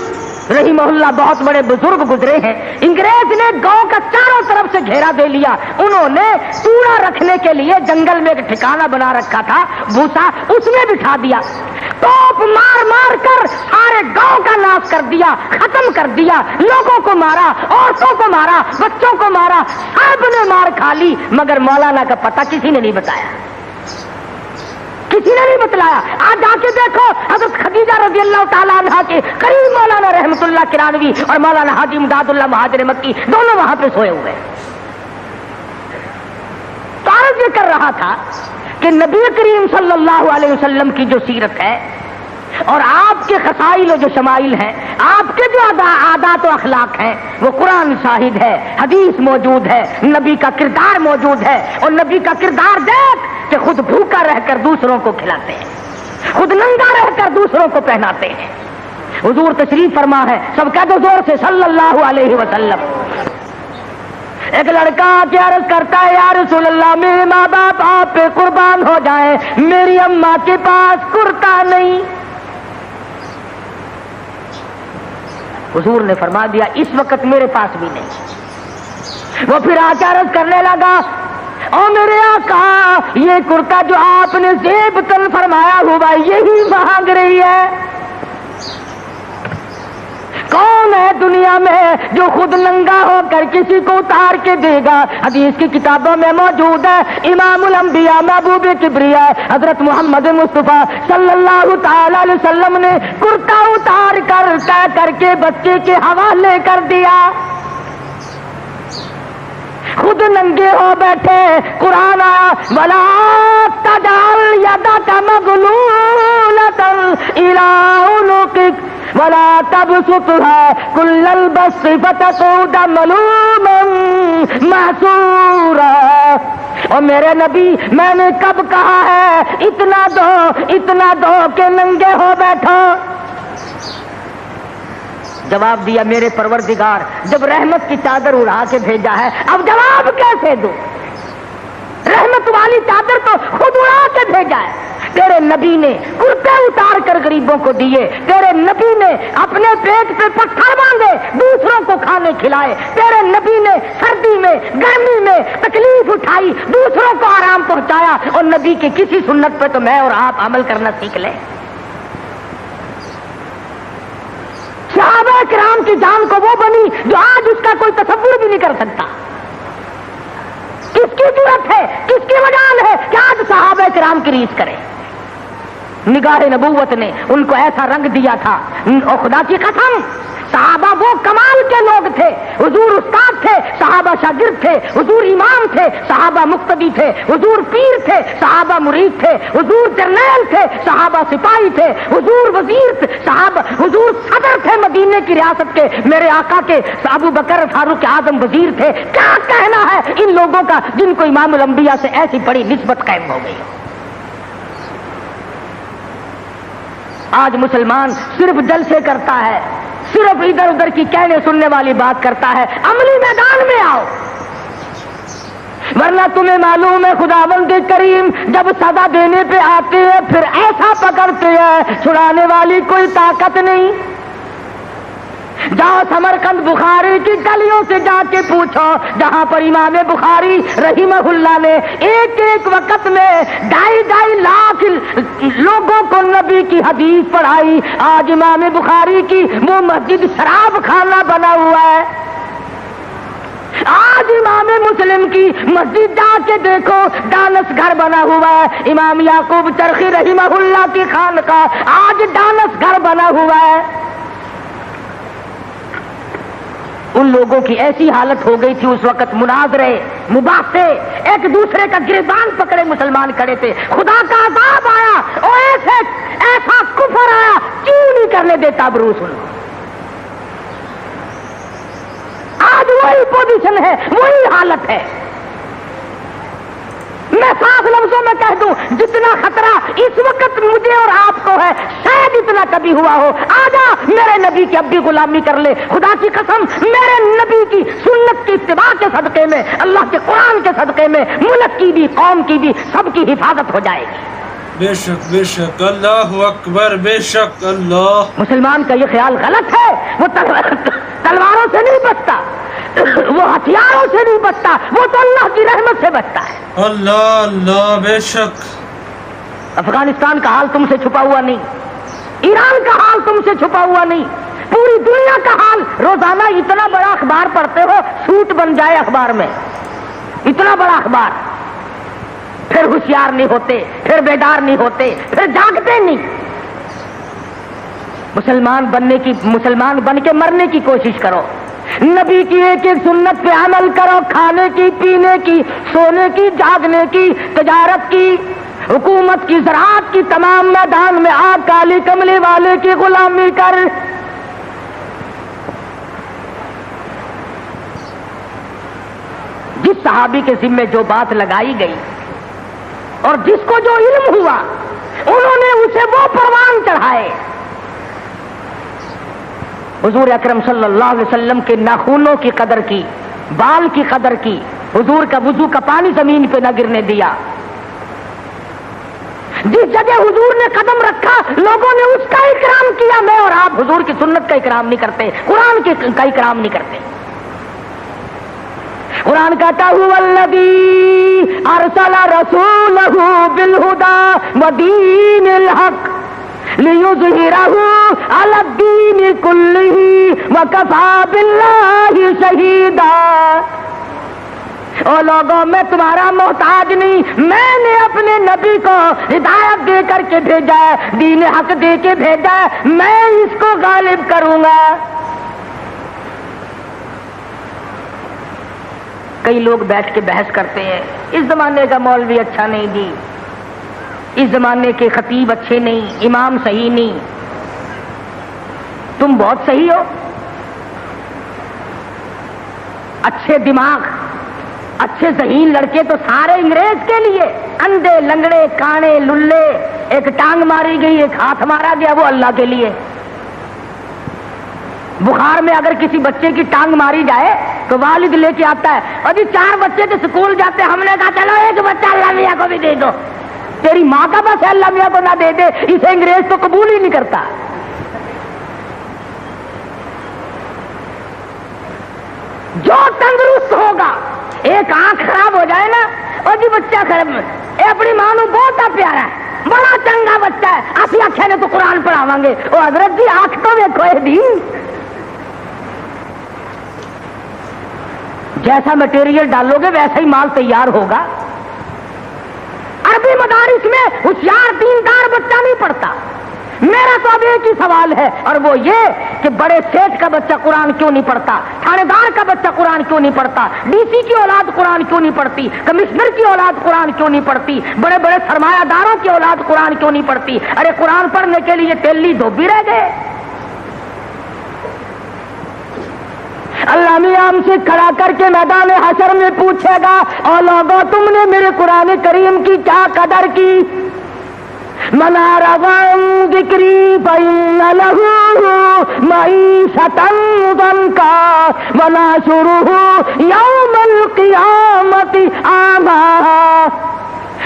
رحمہ اللہ بہت بڑے بزرگ گزرے ہیں. انگریز نے گاؤں کا چاروں طرف سے گھیرا دے لیا. انہوں نے کوڑا رکھنے کے لیے جنگل میں ایک ٹھکانہ بنا رکھا تھا, بھوسا, اس میں بٹھا دیا. توپ مار مار کر سارے گاؤں کا ناش کر دیا, ختم کر دیا. لوگوں کو مارا, عورتوں کو مارا, بچوں کو مارا, سب نے مار کھا لی. مگر مولانا کا پتہ کسی نے نہیں بتایا, کسی نے نہیں بتلایا. آج جا کے دیکھو حضرت خدیجہ رضی اللہ تعالیٰ عنہ کے قریب مولانا رحمت اللہ کرانوی اور مولانا حاجی امداد اللہ مہاجر مکی دونوں وہاں پہ سوئے ہوئے. تو عرض یہ کر رہا تھا کہ نبی کریم صلی اللہ علیہ وسلم کی جو سیرت ہے اور آپ کے خصائل و جو شمائل ہیں, آپ کے جو عادات و اخلاق ہیں, وہ قرآن شاہد ہے, حدیث موجود ہے, نبی کا کردار موجود ہے. اور نبی کا کردار دیکھ کہ خود بھوکا رہ کر دوسروں کو کھلاتے ہیں, خود ننگا رہ کر دوسروں کو پہناتے ہیں. حضور تشریف فرما ہے, سب کہہ دو زور سے صلی اللہ علیہ وسلم. ایک لڑکا کے عرض کرتا ہے, یا رسول اللہ میرے ماں باپ آپ پہ قربان ہو جائیں, میری اماں کے پاس کرتا نہیں. حضور نے فرما دیا اس وقت میرے پاس بھی نہیں. وہ پھر عرض کرنے لگا, او میرے آقا یہ کرتا جو آپ نے زیب تن فرمایا ہوا یہی مانگ رہی ہے. کون ہے دنیا میں جو خود ننگا ہو کر کسی کو اتار کے دے گا؟ حدیث کی کتابوں میں موجود ہے، امام الانبیاء محبوب کبریا حضرت محمد مصطفیٰ صلی اللہ تعالی علیہ وسلم نے کرتا اتار کر طے کر کے بچے کے حوالے کر دیا، خود ننگے ہو بیٹھے۔ قرآن آیا وَلَا تَجْعَلْ يَدَكَ مَغْلُولَةً إِلَىٰ عُنُقِكَ وَلَا تَبْسُطْهَا كُلَّ الْبَسْطِ فَتَقْعُدَ مَلُومًا مَحْسُورًا۔ اور میرے نبی، میں نے کب کہا ہے اتنا دو کہ ننگے ہو بیٹھو؟ جواب دیا میرے پروردگار جب رحمت کی چادر اڑا کے بھیجا ہے اب جواب کیسے دوں؟ رحمت والی چادر تو خود اڑا کے بھیجا ہے۔ تیرے نبی نے کرتے اتار کر غریبوں کو دیے، تیرے نبی نے اپنے پیٹ پہ پتھر باندھے دوسروں کو کھانے کھلائے، تیرے نبی نے سردی میں گرمی میں تکلیف اٹھائی دوسروں کو آرام پہنچایا، اور نبی کی کسی سنت پہ تو میں اور آپ عمل کرنا سیکھ لیں۔ صحابہ کرام کی جان کو وہ بنی جو آج اس کا کوئی تصور بھی نہیں کر سکتا۔ کس کی ضرورت ہے، کس کی مجال ہے کہ آج صحابہ کرام کی ریس کرے؟ نگاہ نبوت نے ان کو ایسا رنگ دیا تھا، اور خدا کی قسم صحابہ وہ کمال کے لوگ تھے۔ حضور استاد تھے، صحابہ شاگرد تھے، حضور امام تھے، صحابہ مقتدی تھے، حضور پیر تھے، صحابہ مرید تھے، حضور جرنیل تھے، صحابہ سپاہی تھے، حضور وزیر تھے، صحابہ حضور صدر تھے مدینے کی ریاست کے، میرے آقا کے ابو بکر فاروق اعظم وزیر تھے۔ کیا کہنا ہے ان لوگوں کا جن کو امام الانبیاء سے ایسی بڑی نسبت قائم ہو گئی؟ آج مسلمان صرف جلسے کرتا ہے، صرف ادھر ادھر کی کہنے سننے والی بات کرتا ہے۔ عملی میدان میں آؤ، ورنہ تمہیں معلوم ہے خداوند کریم جب سزا دینے پہ آتے ہیں پھر ایسا پکڑتے ہیں چھڑانے والی کوئی طاقت نہیں۔ جاؤ سمرقند بخاری کی گلیوں سے جا کے پوچھو، جہاں پر امام بخاری رحمہ اللہ نے ایک ایک وقت میں 2.5 لاکھ لوگوں کو نبی کی حدیث پڑھائی، آج امام بخاری کی وہ مسجد شراب خانہ بنا ہوا ہے۔ آج امام مسلم کی مسجد جا کے دیکھو ڈانس گھر بنا ہوا ہے۔ امام یعقوب چرخی رحمہ اللہ کی خانقاہ آج ڈانس گھر بنا ہوا ہے۔ ان لوگوں کی ایسی حالت ہو گئی تھی اس وقت، مناظرے مباحثے، ایک دوسرے کا گریبان پکڑے مسلمان کھڑے تھے۔ خدا کا عذاب آیا اور ایسا کفر آیا کیوں نہیں کرنے دیتا بروس ان کو۔ آج وہی پوزیشن ہے، وہی حالت ہے۔ میں صاف لفظوں میں کہہ دوں جتنا خطرہ اس وقت مجھے اور آپ کو ہے شاید اتنا کبھی ہوا ہو۔ آجا میرے نبی کی اب بھی غلامی کر لے، خدا کی قسم میرے نبی کی سنت کی اتباع کے صدقے میں، اللہ کے قرآن کے صدقے میں ملک کی بھی قوم کی بھی سب کی حفاظت ہو جائے گی۔ بے شک اللہ اکبر، بے شک اللہ۔ مسلمان کا یہ خیال غلط ہے، وہ تلواروں سے نہیں بچتا، وہ ہتھیاروں سے نہیں بچتا، وہ تو اللہ کی رحمت سے بچتا ہے۔ اللہ اللہ، بے شک۔ افغانستان کا حال تم سے چھپا ہوا نہیں، ایران کا حال تم سے چھپا ہوا نہیں، پوری دنیا کا حال۔ روزانہ اتنا بڑا اخبار پڑھتے ہو سوٹ بن جائے اخبار میں، اتنا بڑا اخبار، پھر ہوشیار نہیں ہوتے، پھر بیدار نہیں ہوتے، پھر جاگتے نہیں۔ مسلمان بن کے مرنے کی کوشش کرو، نبی کی ایک ایک سنت پہ عمل کرو، کھانے کی، پینے کی، سونے کی، جاگنے کی، تجارت کی، حکومت کی، زراعت کی، تمام میدان میں آگ کالی کملی والے کی غلامی کر۔ جس صحابی کے ذمے جو بات لگائی گئی اور جس کو جو علم ہوا انہوں نے اسے وہ پروان چڑھائے۔ حضور اکرم صلی اللہ علیہ وسلم کے ناخنوں کی قدر کی، بال کی قدر کی، حضور کا وضو کا پانی زمین پہ نہ گرنے دیا۔ جس جگہ حضور نے قدم رکھا لوگوں نے اس کا اکرام کیا۔ میں اور آپ حضور کی سنت کا اکرام نہیں کرتے، قرآن کا اکرام نہیں کرتے۔ قرآن کہتا ہے والذی ارسل رسولہ بالہدی ودین الحق لیظہرہ علی الدین کلہ وکفی باللہ شہیدا۔ او لوگوں میں تمہارا محتاج نہیں، میں نے اپنے نبی کو ہدایت دے کر کے بھیجا ہے، دین حق دے کے بھیجا ہے، میں اس کو غالب کروں گا۔ کئی لوگ بیٹھ کے بحث کرتے ہیں، اس زمانے کا مولوی اچھا نہیں جی، اس زمانے کے خطیب اچھے نہیں، امام صحیح نہیں۔ تم بہت صحیح ہو، اچھے دماغ، اچھے ذہین لڑکے تو سارے انگریز کے لیے، اندھے لنگڑے کانے للے، ایک ٹانگ ماری گئی ایک ہاتھ مارا گیا، وہ اللہ کے لیے۔ بخار میں اگر کسی بچے کی ٹانگ ماری جائے تو والد لے کے آتا ہے، اور جی 4 بچے تو اسکول جاتے، ہم نے کہا چلو ایک بچہ اللہ میاں کو بھی دے دو۔ تیری ماں کا بس ہے اللہ میاں کو نہ دے دے، اسے انگریز تو قبول ہی نہیں کرتا۔ جو تندرست ہوگا، ایک آنکھ خراب ہو جائے نا، اور جی بچہ خراب، اپنی ماں نو بہت پیارا ہے، بڑا چنگا بچہ ہے، اسی آخیا نے تو قرآن پڑھاواں گے، وہ حضرت جی آنکھ تو ویکھو دی، جیسا مٹیریل ڈالو گے ویسا ہی مال تیار ہوگا۔ عربی مدارس میں ہوشیار دیندار بچہ نہیں پڑھتا۔ میرا تو اب ایک ہی سوال ہے، اور وہ یہ کہ بڑے سیٹ کا بچہ قرآن کیوں نہیں پڑھتا، تھانے دار کا بچہ قرآن کیوں نہیں پڑھتا، ڈی سی کی اولاد قرآن کیوں نہیں پڑھتی، کمشنر کی اولاد قرآن کیوں نہیں پڑھتی، بڑے بڑے سرمایہ داروں کی اولاد قرآن کیوں نہیں پڑھتی؟ ارے قرآن پڑھنے کے لیے تیلی دھوبی رہ گئے۔ اللہ میاں ہم سے کھڑا کر کے میدان حشر میں پوچھے گا، اور لوگوں تم نے میرے قرآن کریم کی کیا قدر کی؟ من اعرض عن ذکری فإن له معیشة ضنکا ونحشرہ یوم القیامة اعمی۔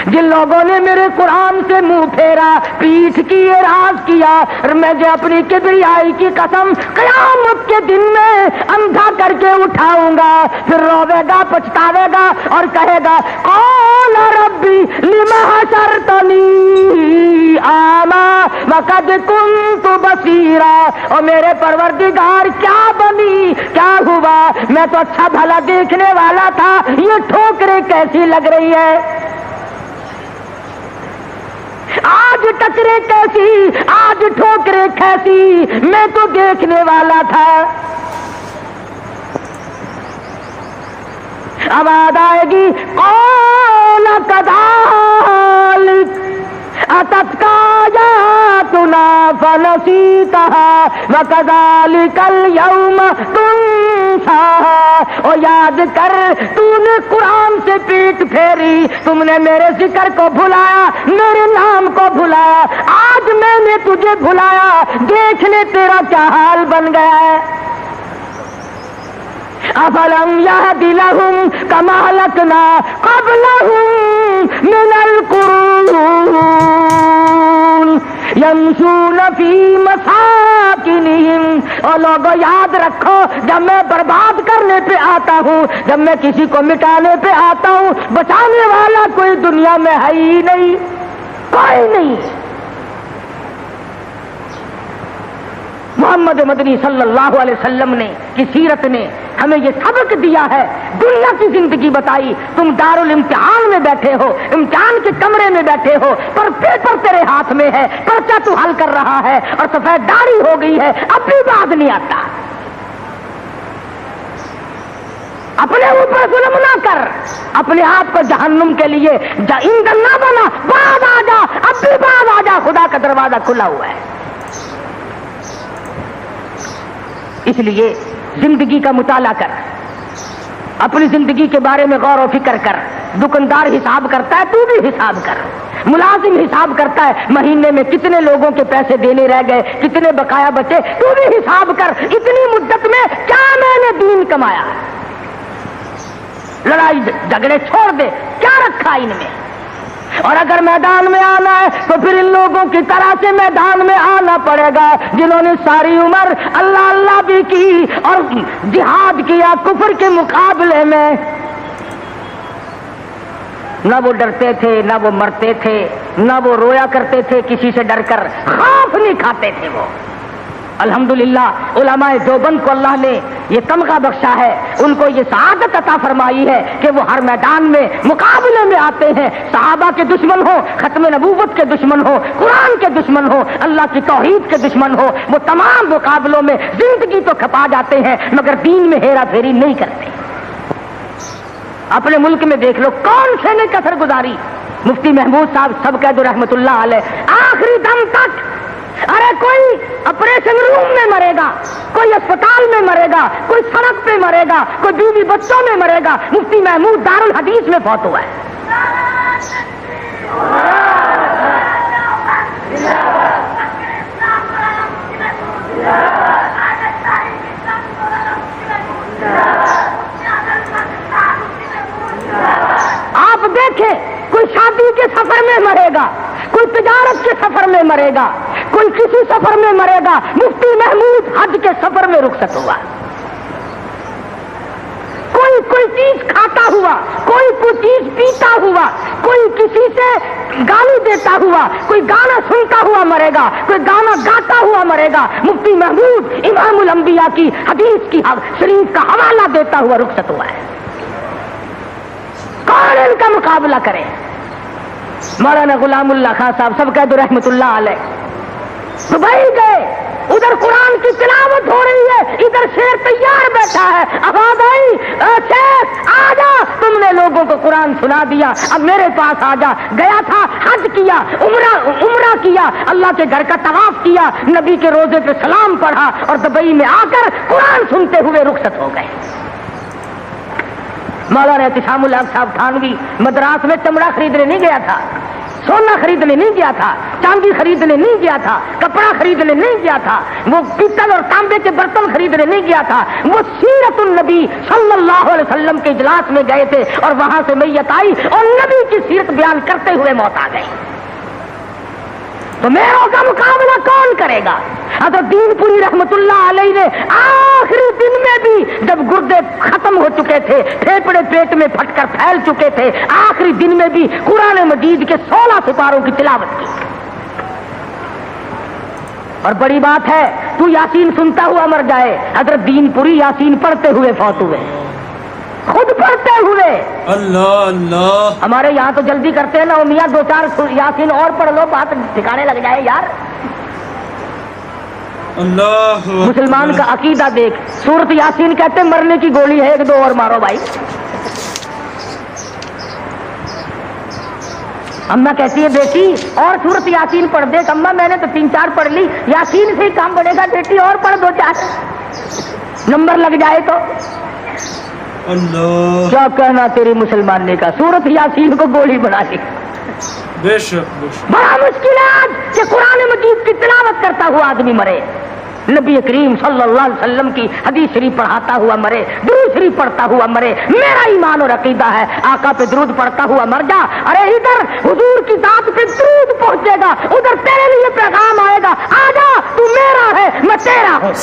جن لوگوں نے میرے قرآن سے منہ پھیرا، پیٹھ کی اعراض کیا، اور میں جو اپنی کبریائی کی قسم قیامت کے دن میں اندھا کر کے اٹھاؤں گا، پھر روے گا پچھتاوے گا اور کہے گا قال ربی لم حشرتنی اعمی وقد کنت بصیرا۔ اور میرے پروردگار کیا بنی، کیا ہوا، میں تو اچھا بھلا دیکھنے والا تھا، یہ ٹھوکریں کیسی لگ رہی ہے، آج ٹکرے کیسی، آج ٹھوکرے کیسی، میں تو دیکھنے والا تھا۔ آواز آئے گی قال کذالک اتتک آیاتنا فنسیتها وکذالک اليوم تنسیٰ۔ اور یاد کر تو نے قرآن سے پیٹ پھیری، تم نے میرے ذکر کو بھلایا، میرے نام کو بھلایا، آج میں نے تجھے بھلایا، دیکھ لے تیرا کیا حال بن گیا ہے۔ افلم یہد لہم کما اہلکنا قبلہم من القرون یمشون فی مساکنہم۔ اور لوگوں یاد رکھو، جب میں برباد کرنے پہ آتا ہوں، جب میں کسی کو مٹانے پہ آتا ہوں، بچانے والا کوئی دنیا میں ہے ہی نہیں، کوئی نہیں۔ محمد مدنی صلی اللہ علیہ وسلم نے کی سیرت نے ہمیں یہ سبق دیا ہے، دنیا کی زندگی بتائی۔ تم دارالامتحان میں بیٹھے ہو، امتحان کے کمرے میں بیٹھے ہو، پر پیپر تیرے ہاتھ میں ہے، پرچہ تو حل کر رہا ہے، اور سفید داڑھی ہو گئی ہے، اب بھی بات نہیں آتا۔ اپنے اوپر ظلم نہ کر، اپنے آپ کو جہنم کے لیے ایندھن نہ بنا، بعد آ جا، اب بھی بعد آ جا، خدا کا دروازہ کھلا ہوا ہے۔ اس لیے زندگی کا مطالعہ کر، اپنی زندگی کے بارے میں غور و فکر کر۔ دکاندار حساب کرتا ہے، تو بھی حساب کر۔ ملازم حساب کرتا ہے مہینے میں کتنے لوگوں کے پیسے دینے رہ گئے، کتنے بقایا بچے، تو بھی حساب کر، اتنی مدت میں کیا میں نے دین کمایا۔ لڑائی جھگڑے چھوڑ دے، کیا رکھا ان میں۔ اور اگر میدان میں آنا ہے تو پھر ان لوگوں کی طرح سے میدان میں آنا پڑے گا جنہوں نے ساری عمر اللہ اللہ بھی کی اور جہاد کیا کفر کے مقابلے میں۔ نہ وہ ڈرتے تھے، نہ وہ مرتے تھے، نہ وہ رویا کرتے تھے کسی سے ڈر کر، خوف نہیں نہیں کھاتے تھے وہ. الحمدللہ علماء دیوبند کو اللہ نے یہ تمغہ بخشا ہے, ان کو یہ سعادت عطا فرمائی ہے کہ وہ ہر میدان میں مقابلے میں آتے ہیں. صحابہ کے دشمن ہو, ختم نبوت کے دشمن ہو, قرآن کے دشمن ہو, اللہ کی توحید کے دشمن ہو, وہ تمام مقابلوں میں زندگی تو کھپا جاتے ہیں مگر دین میں ہیرا پھیری نہیں کرتے. اپنے ملک میں دیکھ لو کون سے نے کثر گزاری. مفتی محمود صاحب سب قید رحمت اللہ علیہ آخری دم تک, ارے کوئی آپریشن روم میں مرے گا, کوئی اسپتال میں مرے گا, کوئی سڑک پہ مرے گا, کوئی بیوی بچوں میں مرے گا. مفتی محمود دارالحدیث میں فوت ہوا ہے. آپ دیکھیں کوئی شادی کے سفر میں مرے گا, کوئی تجارت کے سفر میں مرے گا, کوئی کسی سفر میں مرے گا. مفتی محمود حج کے سفر میں رخصت ہوا. کوئی چیز کھاتا ہوا, کوئی چیز پیتا ہوا, کوئی کسی سے گالی دیتا ہوا, کوئی گانا سنتا ہوا مرے گا, کوئی گانا گاتا ہوا مرے گا. مفتی محمود امام الانبیاء کی حدیث کی شریف کا حوالہ دیتا ہوا رخصت ہوا ہے. کون ان کا مقابلہ کرے؟ مولانا غلام اللہ خان صاحب سب قید رحمت اللہ علیہ دبئی گئے, ادھر قرآن کی تلاوت ہو رہی ہے, ادھر شیر تیار بیٹھا ہے. آواز آئی, شیخ آ جا, تم نے لوگوں کو قرآن سنا دیا, اب میرے پاس آ جا. گیا تھا, حج کیا, عمرہ کیا, اللہ کے گھر کا طواف کیا, نبی کے روزے پہ سلام پڑھا اور دبئی میں آ کر قرآن سنتے ہوئے رخصت ہو گئے. مولانا احتشام الحق صاحب تھانوی مدراس میں چمڑا خریدنے نہیں گیا تھا, سونا خریدنے نہیں گیا تھا, چاندی خریدنے نہیں گیا تھا, کپڑا خریدنے نہیں گیا تھا, وہ پیتل اور تانبے کے برتن خریدنے نہیں گیا تھا. وہ سیرت النبی صلی اللہ علیہ وسلم کے اجلاس میں گئے تھے اور وہاں سے میت آئی اور نبی کی سیرت بیان کرتے ہوئے موت آ گئی. تو میروں کا مقابلہ کون کرے گا؟ حضرت دین پوری رحمت اللہ علیہ نے آخری دن میں بھی جب گردے ختم ہو چکے تھے, پھیپڑے پیٹ میں پھٹ کر پھیل چکے تھے, آخری دن میں بھی قرآن مجید کے 16 سپاروں کی تلاوت کی. اور بڑی بات ہے, تو یاسین سنتا ہوا مر جائے. حضرت دین پوری یاسین پڑھتے ہوئے فوت ہوئے, خود پڑھتے ہوئے. اللہ اللہ, ہمارے یہاں تو جلدی کرتے ہیں نا, میاں 2-4 یاسین اور پڑھ لو, بات ٹھکانے لگ جائے یار. اللہ مسلمان کا عقیدہ دیکھ, سورت یاسین کہتے مرنے کی گولی ہے, 1-2 اور مارو بھائی. اماں کہتی ہے بیٹی اور سورت یاسین پڑھ دے. اماں میں نے تو 3-4 پڑھ لی, یاسین سے ہی کام بڑھے گا بیٹی, اور پڑھ 2-4 نمبر لگ جائے تو. اللہ کیا کہنا تیری مسلمان نے کا, سورت یاسین کو گولی بنا لی. بے شک بڑا مشکل ہے آج کہ قرآن مجید کی تلاوت کرتا ہوا آدمی مرے, نبی کریم صلی اللہ علیہ وسلم کی حدیث شریف پڑھاتا ہوا مرے, درود شریف پڑھتا ہوا مرے. میرا ایمان اور عقیدہ ہے آقا پہ درود پڑھتا ہوا مر جا. ارے ادھر حضور کی ذات پہ درود پہنچے گا, ادھر تیرے لیے پیغام آئے گا, آ جا تو میرا ہے میں تیرا ہوں.